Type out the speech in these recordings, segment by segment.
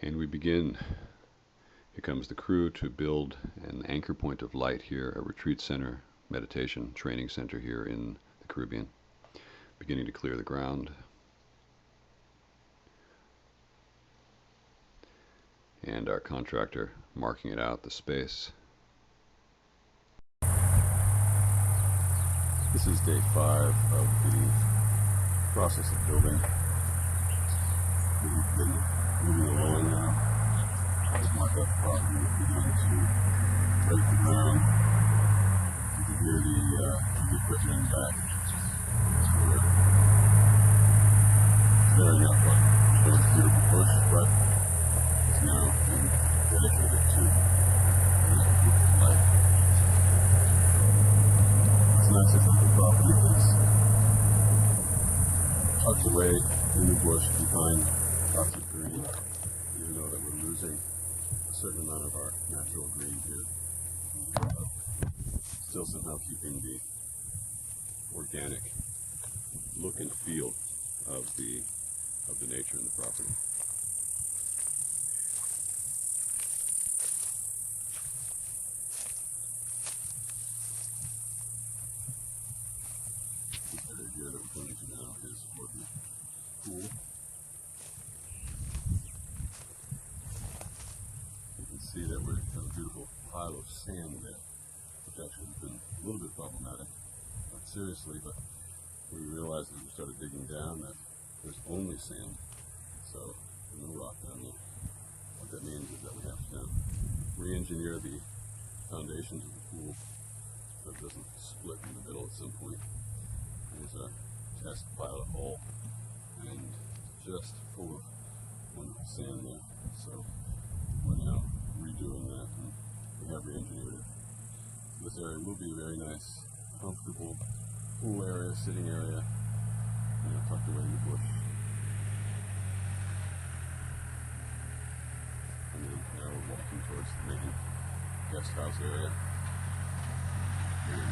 And we begin. Here comes the crew to build an anchor point of light here, a retreat center, meditation training center here in the Caribbean. Beginning to clear the ground. And our contractor marking it out, the space. This is day 5 of the process of building. We've been moving along now. As marked up property, we've begun to break the ground. You can hear the equipment back. We're clearing up what was a beautiful bush, but it's now been dedicated to beautiful life. It's nice to think the property is tucked away in the bush behind lots of green, even though that we're losing a certain amount of our natural green here. Still somehow keeping the organic look and feel of the nature and the property. This area here that we're going to now is for the pool. You can see that we have a beautiful pile of sand there, which actually has been a little bit problematic. Not seriously, but we realized as we started digging down that there's only sand, so there's no rock down there. What that means is that we have to now re-engineer the foundations of the pool so it doesn't split in the middle at some point. There's a test pilot hole and just full of wonderful sand there, so we're now redoing that and we have re-engineered it. This area will be a very nice, comfortable pool area, sitting area, tucked away in the bush. And then now we're walking towards the main guest house area. Here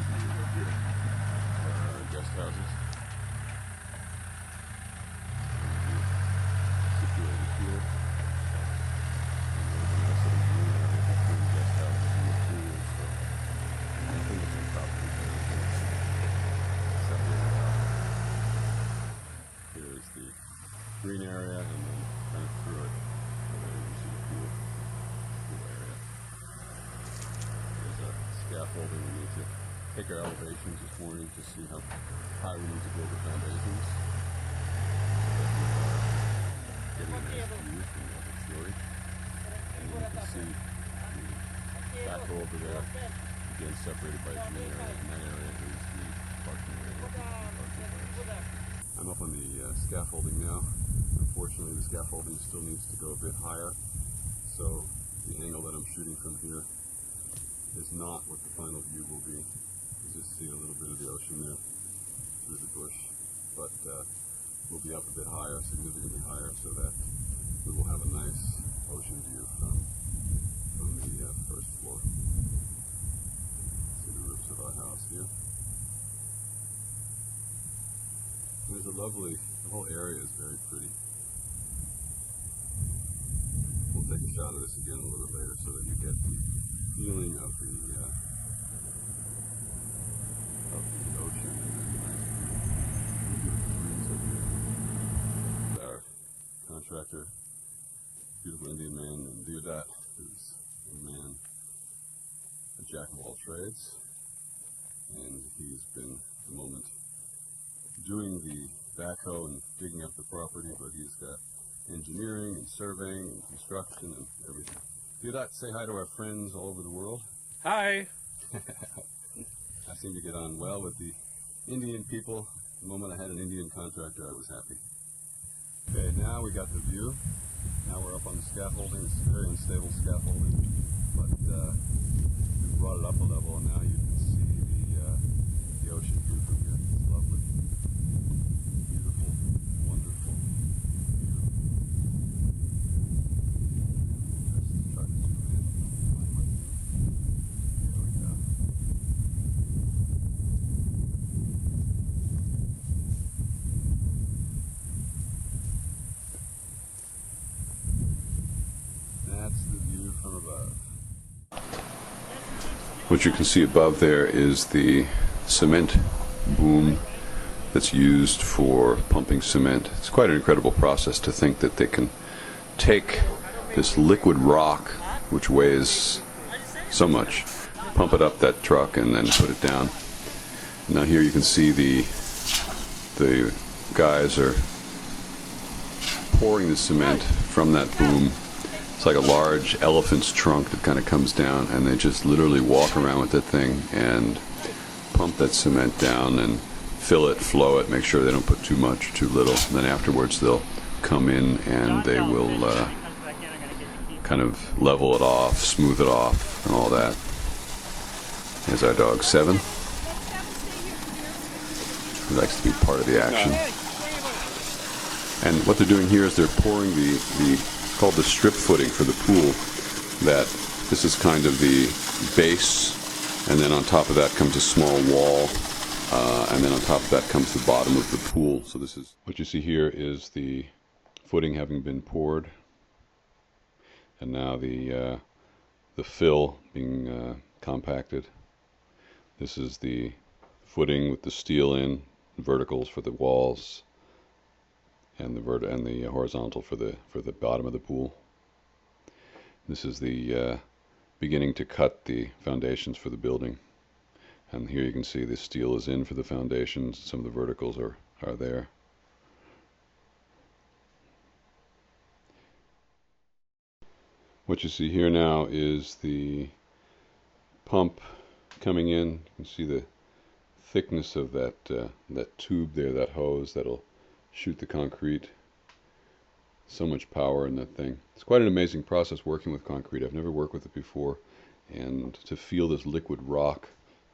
are our guest houses. Situated here. And there's a nice little green area between the guest houses and the pool. So I think it's on top of each other. Here's the green area, and then kind of through it, and then you see the pool area. There's a scaffolding. We need to take our elevations this morning to see how high we need to build the foundations. So that we are getting a nice view from the upper story. And then you can see the back row over there, again separated by a green area, and that area is the parking area. I'm up on the scaffolding now. Unfortunately, the scaffolding still needs to go a bit higher, so the angle that I'm shooting from here is not what the final view will be. You just see a little bit of the ocean there through the bush, but we'll be up a bit higher, significantly higher, so that we will have a nice ocean view from the first floor. See the roofs of our house here. There's a lovely, the whole area is very pretty. We'll take a shot of this again a little bit later so that you get the feeling of the ocean and the nice beautiful trees over here. Our contractor, beautiful Indian man named Deodat, who's a man, a jack of all trades, and he's been at the moment doing the backhoe and digging up the property, but he's got engineering and surveying and construction and everything. Deodat, say hi to our friends all over the world. Hi! I seem to get on well with the Indian people. The moment I had an Indian contractor, I was happy. Okay, now we got the view. Now we're up on the scaffolding. It's very unstable scaffolding, but we brought it up a level, and now you can see the ocean view from here. It's lovely. Beautiful, wonderful view. Just try to zoom in. There we go. What you can see above there is the cement boom that's used for pumping cement. It's quite an incredible process to think that they can take this liquid rock, which weighs so much, pump it up that truck and then put it down. Now here you can see the guys are pouring the cement from that boom. It's like a large elephant's trunk that kind of comes down, and they just literally walk around with that thing and pump that cement down and fill it, flow it, make sure they don't put too much, too little. And then afterwards they'll come in and they will kind of level it off, smooth it off, and all that. Here's our dog, Seven. He likes to be part of the action. And what they're doing here is they're pouring the called the strip footing for the pool. That this is kind of the base, and then on top of that comes a small wall, and then on top of that comes the bottom of the pool. So this is what you see here is the footing having been poured, and now the fill being compacted. This is the footing with the steel in, verticals for the walls, and the horizontal for the bottom of the pool. This is the beginning to cut the foundations for the building, and here you can see the steel is in for the foundations. Some of the verticals are there. What you see here now is the pump coming in. You can see the thickness of that tube there, that hose that'll shoot the concrete. So much power in that thing. It's quite an amazing process working with concrete. I've never worked with it before, and to feel this liquid rock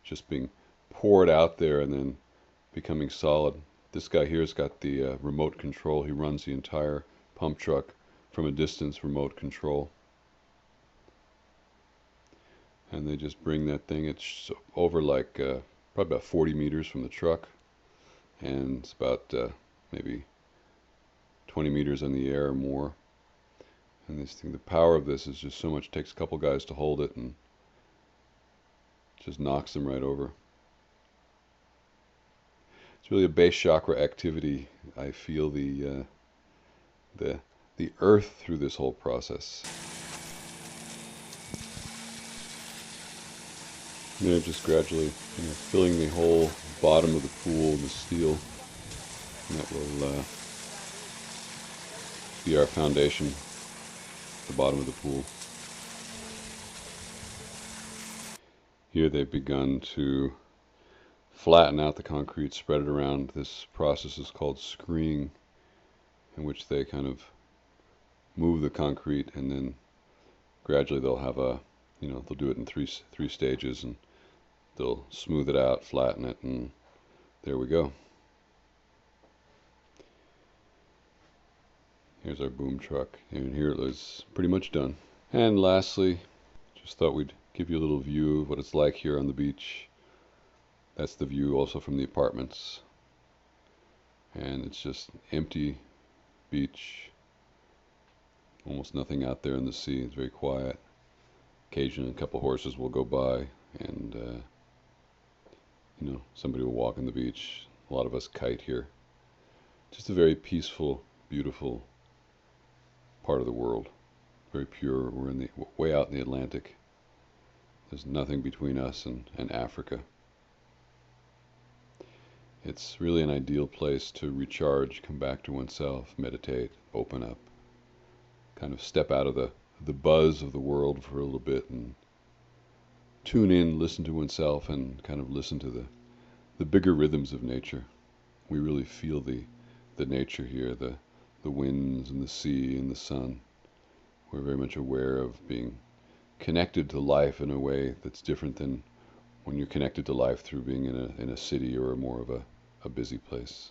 just being poured out there and then becoming solid. This guy here's got the remote control. He runs the entire pump truck from a distance, remote control. And they just bring that thing, it's over like probably about 40 meters from the truck, and it's about maybe 20 meters in the air or more. And this thing, the power of this is just so much. It takes a couple guys to hold it and just knocks them right over. It's really a base chakra activity. I feel the earth through this whole process. They're just gradually filling the whole bottom of the pool with steel, and that will be our foundation, the bottom of the pool. Here they've begun to flatten out the concrete, spread it around. This process is called screening, in which they kind of move the concrete, and then gradually they'll have they'll do it in three stages, and they'll smooth it out, flatten it, and there we go. Here's our boom truck, and here it is pretty much done. And lastly, just thought we'd give you a little view of what it's like here on the beach. That's the view also from the apartments, and it's just empty beach, almost nothing out there in the sea. It's very quiet. Occasionally a couple horses will go by, and somebody will walk on the beach. A lot of us kite here. Just a very peaceful, beautiful part of the world. Very pure. We're way out in the Atlantic. There's nothing between us and Africa. It's really an ideal place to recharge, come back to oneself, meditate, open up, kind of step out of the buzz of the world for a little bit and tune in, listen to oneself, and kind of listen to the bigger rhythms of nature. We really feel the nature here, the winds and the sea and the sun. We're very much aware of being connected to life in a way that's different than when you're connected to life through being in a city or more of a busy place.